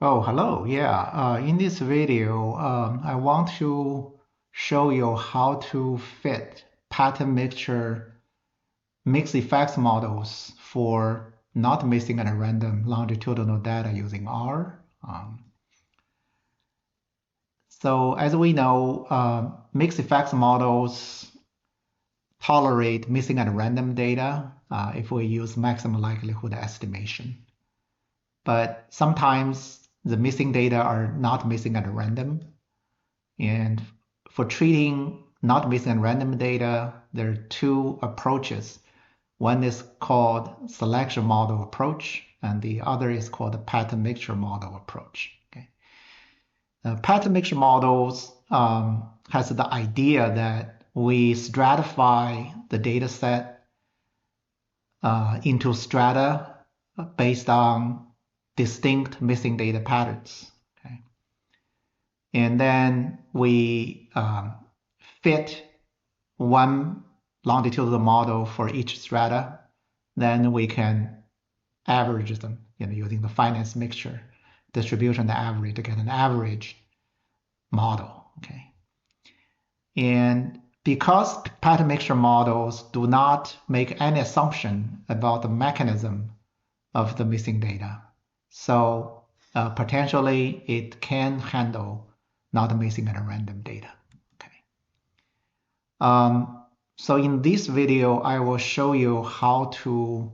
Oh, hello. Yeah, in this video, I want to show you how to fit pattern mixture mixed effects models for not missing at random longitudinal data using R. So as we know, mixed effects models tolerate missing at random data if we use maximum likelihood estimation. But sometimes the missing data are not missing at random. And for treating not missing at random data, there are two approaches. One is called selection model approach, and the other is called the pattern mixture model approach. Okay. Pattern mixture models has the idea that we stratify the data set into strata based on distinct missing data patterns. Okay. And then we fit one longitudinal model for each strata. Then we can average them using the finance mixture distribution average to get an average model. Okay. And because pattern mixture models do not make any assumption about the mechanism of the missing data, so potentially it can handle not missing at random data. Okay. So in this video, I will show you how to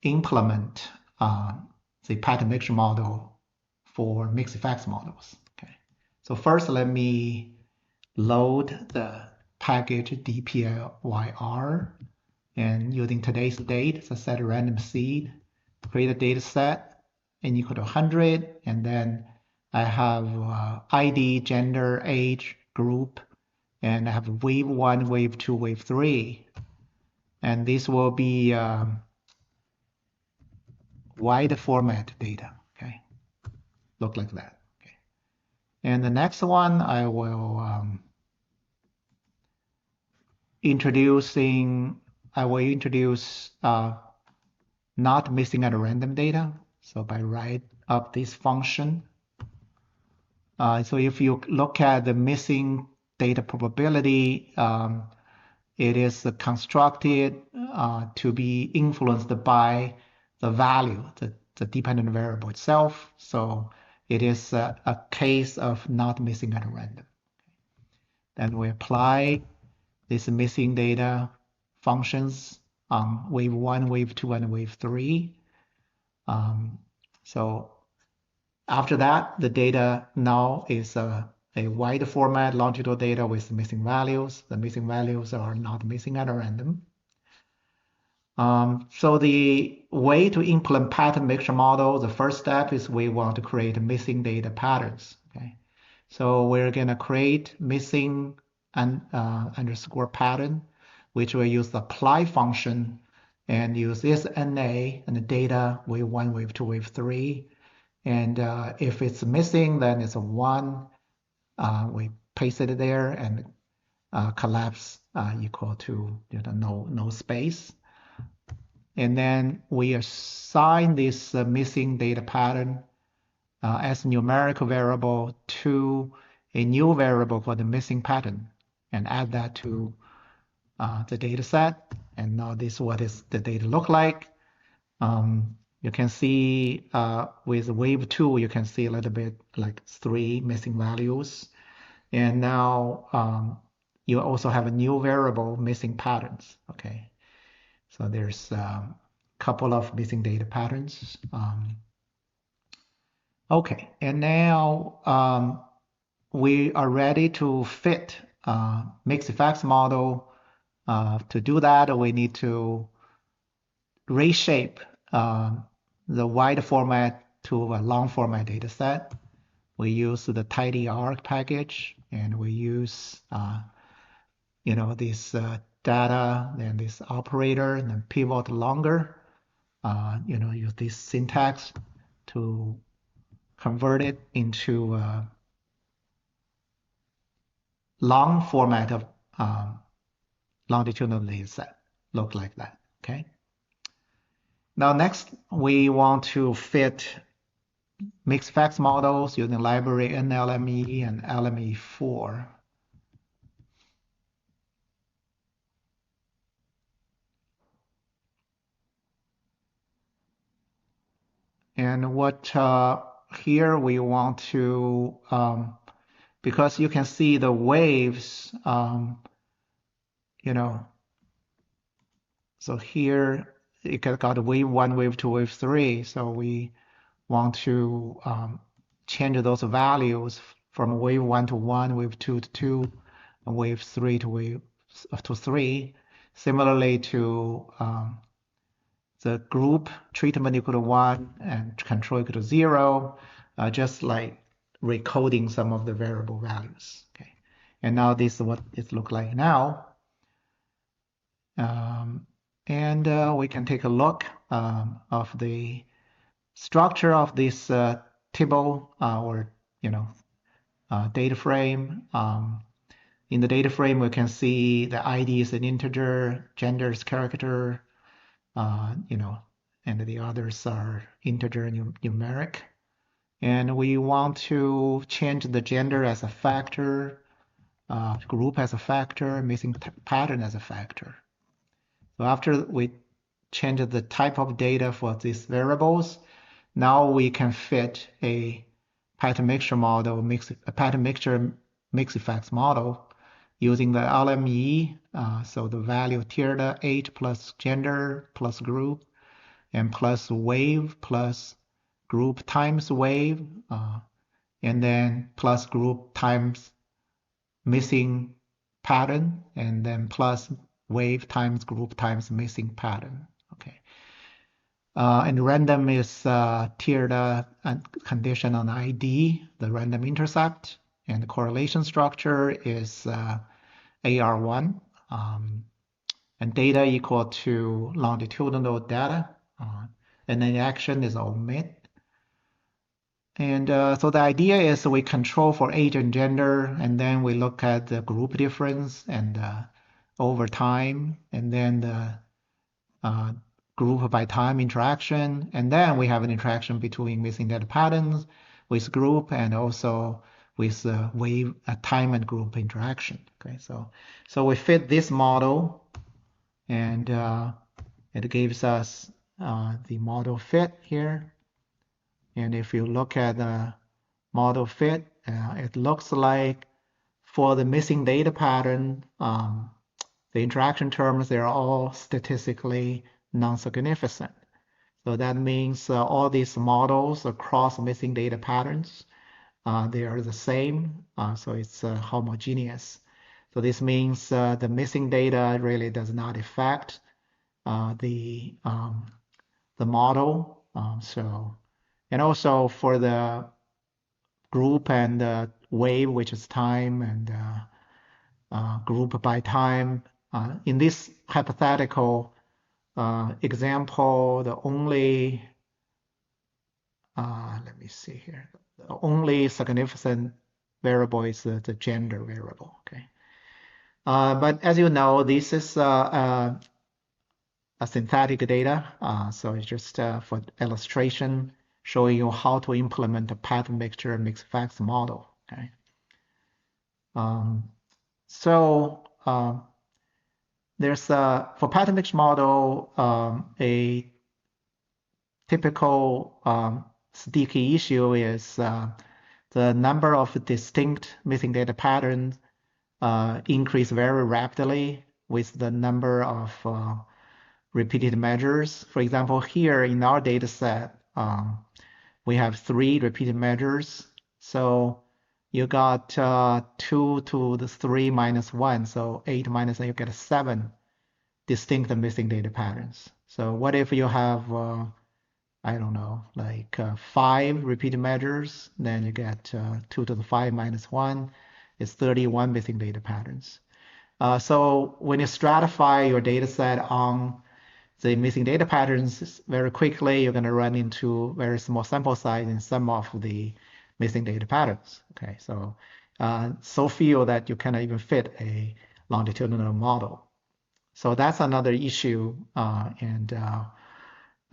implement the pattern mixture model for mixed effects models. Okay. So first, let me load the package dplyr, and using today's date, so set a random seed, create a data set n equal to 100, and then I have ID, gender, age, group, and I have wave 1, wave 2, wave 3. And this will be wide format data, okay? Look like that, okay? And the next one, I will introduce not missing at random data. So by write up this function. So if you look at the missing data probability, it is constructed to be influenced by the value, the dependent variable itself. So it is a case of not missing at random. Then we apply these missing data functions on wave 1, wave 2, and wave 3. So after that, the data now is a wide format longitudinal data with missing values. The missing values are not missing at random. So the way to implement pattern mixture model, the first step is we want to create missing data patterns. Okay, so we're gonna create missing underscore pattern, which will use the apply function and use this NA and the data wave 1, wave 2, wave 3. And if it's missing, then it's a 1. We paste it there and collapse equal to no space. And then we assign this missing data pattern as a numerical variable to a new variable for the missing pattern and add that to the data set. And now this is what is the data look like. You can see with wave 2, you can see a little bit like 3 missing values. And now you also have a new variable missing patterns. Okay. So there's a couple of missing data patterns. Okay, and now we are ready to fit mixed effects model. To do that, we need to reshape the wide format to a long format data set. We use the tidyr package, and we use this data, then this operator, and then pivot longer. Use this syntax to convert it into a long format of longitudinal data set. Look like that, okay? Now next, we want to fit mixed facts models using library NLME and LME4. And what here we want to, because you can see the waves, you know, so here you got wave 1, wave 2, wave 3. So we want to change those values from wave 1 to 1, wave 2 to 2, and wave 3 to wave to 3. Similarly to the group treatment equal to 1 and control equal to 0, just like recoding some of the variable values. Okay, and now this is what it looks like now. And we can take a look of the structure of this table or data frame. In the data frame, we can see the ID is an integer, gender is character, and the others are integer numeric. And we want to change the gender as a factor, group as a factor, missing pattern as a factor. So after we change the type of data for these variables, now we can fit a pattern mixture model, a pattern mixture mixed effects model using the LME. So the value tilde age plus gender plus group and plus wave plus group times wave, and then plus group times missing pattern, and then plus wave times group times missing pattern. Okay. And random is tilde and condition on ID, the random intercept, and the correlation structure is AR1, and data equal to longitudinal data, and then action is omit. And so the idea is we control for age and gender, and then we look at the group difference and over time, and then the group by time interaction, and then we have an interaction between missing data patterns with group and also with wave time and group interaction. Okay, so we fit this model, and it gives us the model fit here. And if you look at the model fit, it looks like for the missing data pattern, the interaction terms, they're all statistically non-significant. So that means all these models across missing data patterns, they are the same. So it's homogeneous. So this means the missing data really does not affect the model. And also for the group and wave, which is time, and group by time. In this hypothetical example, the only, let me see here, the only significant variable is the gender variable, okay? But as you know, this is a synthetic data, so it's just for illustration, showing you how to implement a pattern mixture mixed facts model, okay? There's for pattern mixture model, a typical sticky issue is the number of distinct missing data patterns increase very rapidly with the number of repeated measures. For example, here in our data set, we have 3 repeated measures. So you got 2 to the 3 minus 1. So 8 minus 8, you get 7 distinct missing data patterns. So what if you have, I don't know, like 5 repeated measures, then you get 2 to the 5 minus 1 is 31 missing data patterns. So when you stratify your data set on the missing data patterns, very quickly you're going to run into very small sample size in some of the missing data patterns. Okay, so few that you cannot even fit a longitudinal model. So that's another issue, and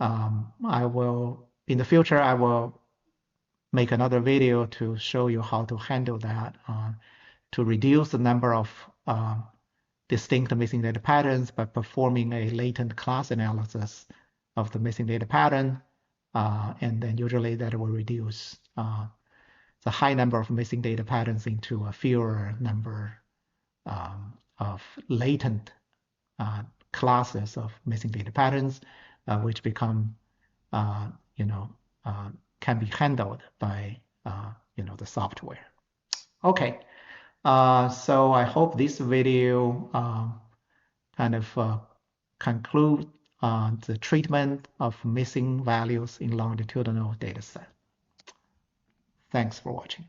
I will, in the future, I will make another video to show you how to handle that, to reduce the number of distinct missing data patterns by performing a latent class analysis of the missing data pattern. And then usually that will reduce the high number of missing data patterns into a fewer number of latent classes of missing data patterns, which become, can be handled by, the software. Okay, so I hope this video kind of conclude the treatment of missing values in longitudinal data set. Thanks for watching.